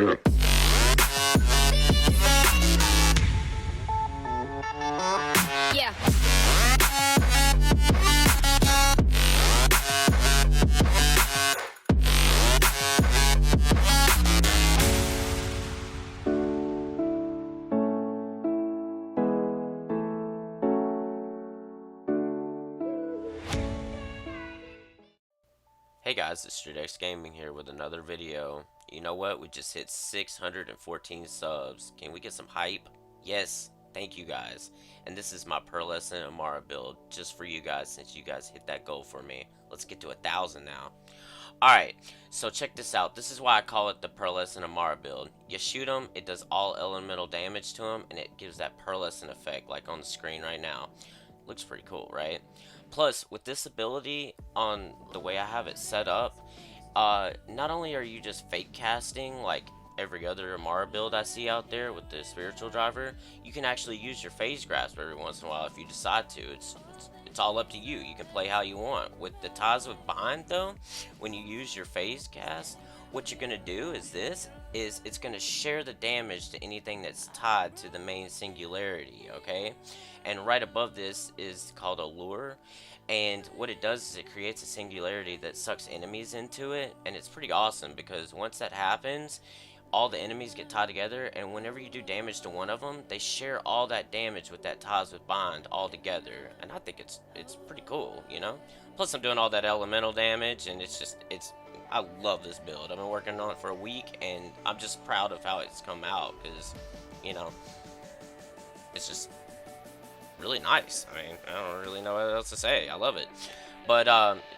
Yeah. Yeah. Hey guys, it's Stridex Gaming here with another video. You know what? We just hit 614 subs. Can we get some hype? Yes, thank you guys. And this is my Pearlescent Amara build just for you guys since you guys hit that goal for me. Let's get to 1,000 now. Alright, so check this out. This is why I call it the Pearlescent Amara build. You shoot him, it does all elemental damage to him, and it gives that pearlescent effect like on the screen right now. Looks pretty cool, right? Plus, with this ability, on the way I have it set up, not only are you just fake casting like every other Amara build I see out there with the spiritual driver, you can actually use your phase grasp every once in a while if you decide to. It's all up to you. You can play how you want. With the ties with bind though, when you use your phase cast, what you're gonna do is it's gonna share the damage to anything that's tied to the main singularity, okay? And right above this is called a lure, and what it does is it creates a singularity that sucks enemies into it, and it's pretty awesome because once that happens, all the enemies get tied together, and whenever you do damage to one of them, they share all that damage with that ties with bind all together, and I think it's pretty cool, you know? Plus I'm doing all that elemental damage, and I love this build. I've been working on it for a week, and I'm just proud of how it's come out, because, you know, it's just really nice. I mean, I don't really know what else to say. I love it. But,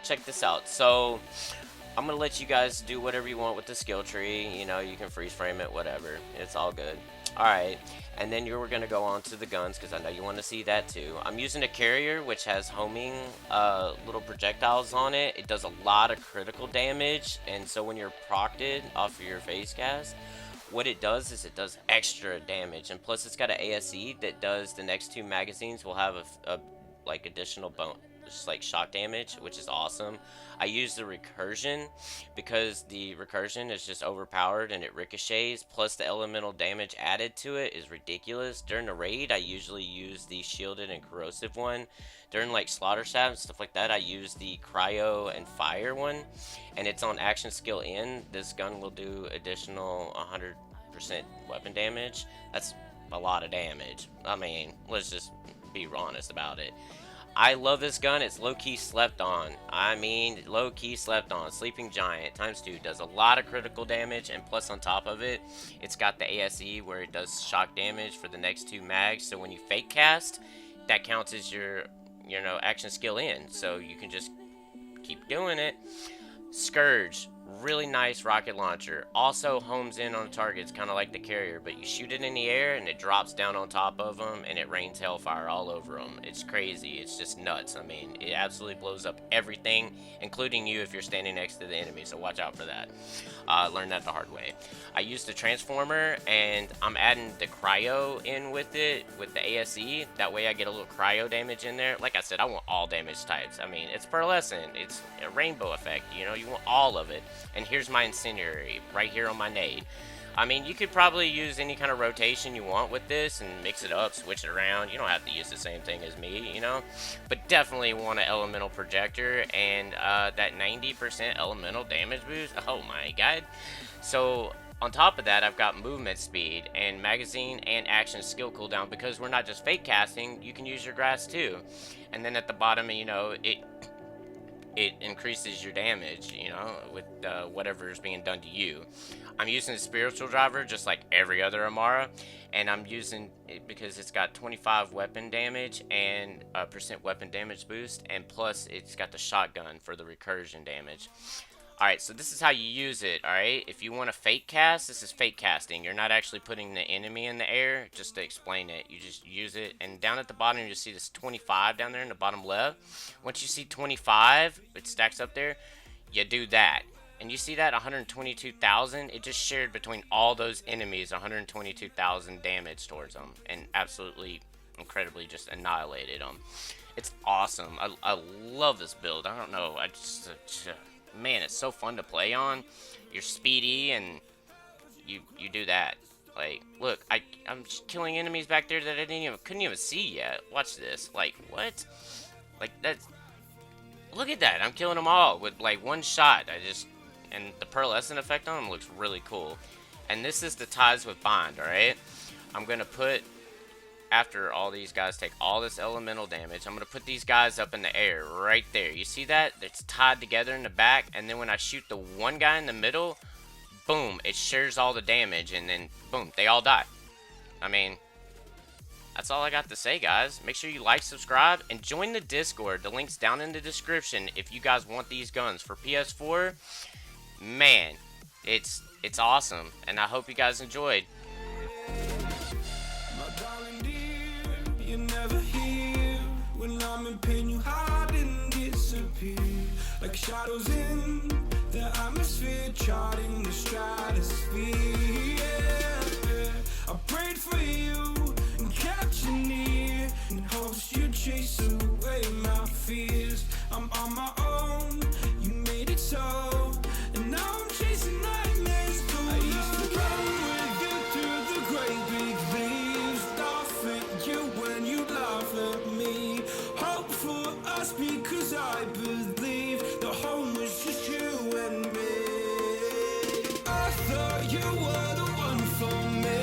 check this out. So, I'm going to let you guys do whatever you want with the skill tree. You know, you can freeze frame it, whatever. It's all good. Alright, and then we're going to go on to the guns, because I know you want to see that too. I'm using a carrier, which has homing little projectiles on it. It does a lot of critical damage, and so when you're procced off of your phase cast, what it does is it does extra damage, and plus it's got an ASE that does the next two magazines will have a like additional bone, just like shock damage, which is awesome. I use the recursion because the recursion is just overpowered and it ricochets, plus the elemental damage added to it is ridiculous. During the raid I usually use the shielded and corrosive one. During like slaughter stab and stuff like that I use the cryo and fire one, and it's on action skill N. This gun will do additional 100% weapon damage. That's a lot of damage. I mean, let's just be honest about it. I love this gun. It's low-key slept on. I mean, low-key slept on. Sleeping Giant ×2 does a lot of critical damage, and plus on top of it, it's got the ASE where it does shock damage for the next two mags. So when you fake cast, that counts as your, you know, action skill in. So you can just keep doing it. Scourge, really nice rocket launcher. Also homes in on targets, kind of like the carrier, but you shoot it in the air and it drops down on top of them and it rains hellfire all over them. It's crazy. It's just nuts. I mean, it absolutely blows up everything, including you if you're standing next to the enemy, so watch out for that. Learned that the hard way. I used the transformer, and I'm adding the cryo in with it, with the ASE. That way I get a little cryo damage in there. Like I said, I want all damage types. I mean, it's pearlescent. It's a rainbow effect. You know, you want all of it. And here's my incendiary right here on my nade. I mean, you could probably use any kind of rotation you want with this and mix it up, switch it around. You don't have to use the same thing as me, you know? But definitely want an elemental projector and that 90% elemental damage boost. Oh my god. So on top of that, I've got movement speed and magazine and action skill cooldown, because we're not just fake casting, you can use your grass too. And then at the bottom, you know, it increases your damage, you know, with whatever is being done to you. I'm using the spiritual driver just like every other Amara, and I'm using it because it's got 25 weapon damage and a % weapon damage boost, and plus it's got the shotgun for the recursion damage. Alright, so this is how you use it, alright? If you want to fake cast, this is fake casting. You're not actually putting the enemy in the air, just to explain it. You just use it, and down at the bottom you see this 25 down there in the bottom left. Once you see 25, it stacks up there, you do that. And you see that 122,000? It just shared between all those enemies 122,000 damage towards them, and absolutely, incredibly just annihilated them. It's awesome. I love this build. I don't know, man, it's so fun to play on. You're speedy, and you do that. Like, look, I'm just killing enemies back there that I couldn't even see yet. Watch this. Like, what? Like, that's... Look at that. I'm killing them all with, like, one shot. And the pearlescent effect on them looks really cool. And this is the ties with bind, alright? I'm gonna put... After all these guys take all this elemental damage, I'm going to put these guys up in the air right there. You see that? It's tied together in the back, and then when I shoot the one guy in the middle, boom, it shares all the damage, and then boom, they all die. I mean, that's all I got to say, guys. Make sure you like, subscribe, and join the Discord. The link's down in the description if you guys want these guns for PS4. Man, it's awesome, and I hope you guys enjoyed. You're never here. When I'm in pain, you hide and disappear. Like shadows in the atmosphere, charting the stratosphere. Yeah. I prayed for you and kept you near, in hopes you'd chase away my fears. I'm on my own, you made it so, and now I'm chasing nightmares. I used to run with you through the great big leaves, laugh at you when you laugh at me. Hope for us because I believe the home was just you and me. I thought you were the one for me,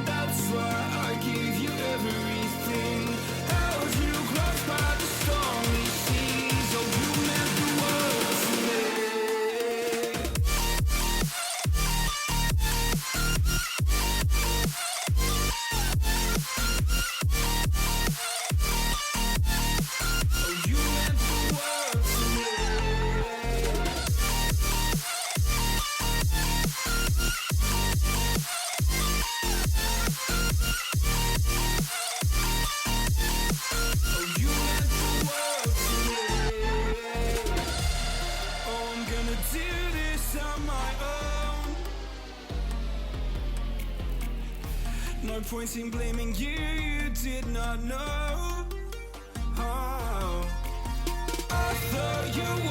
that's why I gave you everything. Held you close by the stormy seas. Oh, you meant the world to me. Oh, you meant the world to me. Oh, you meant the world to me. Oh, I'm gonna do this on my own. No point in blaming you, you did not know. Oh, I thought you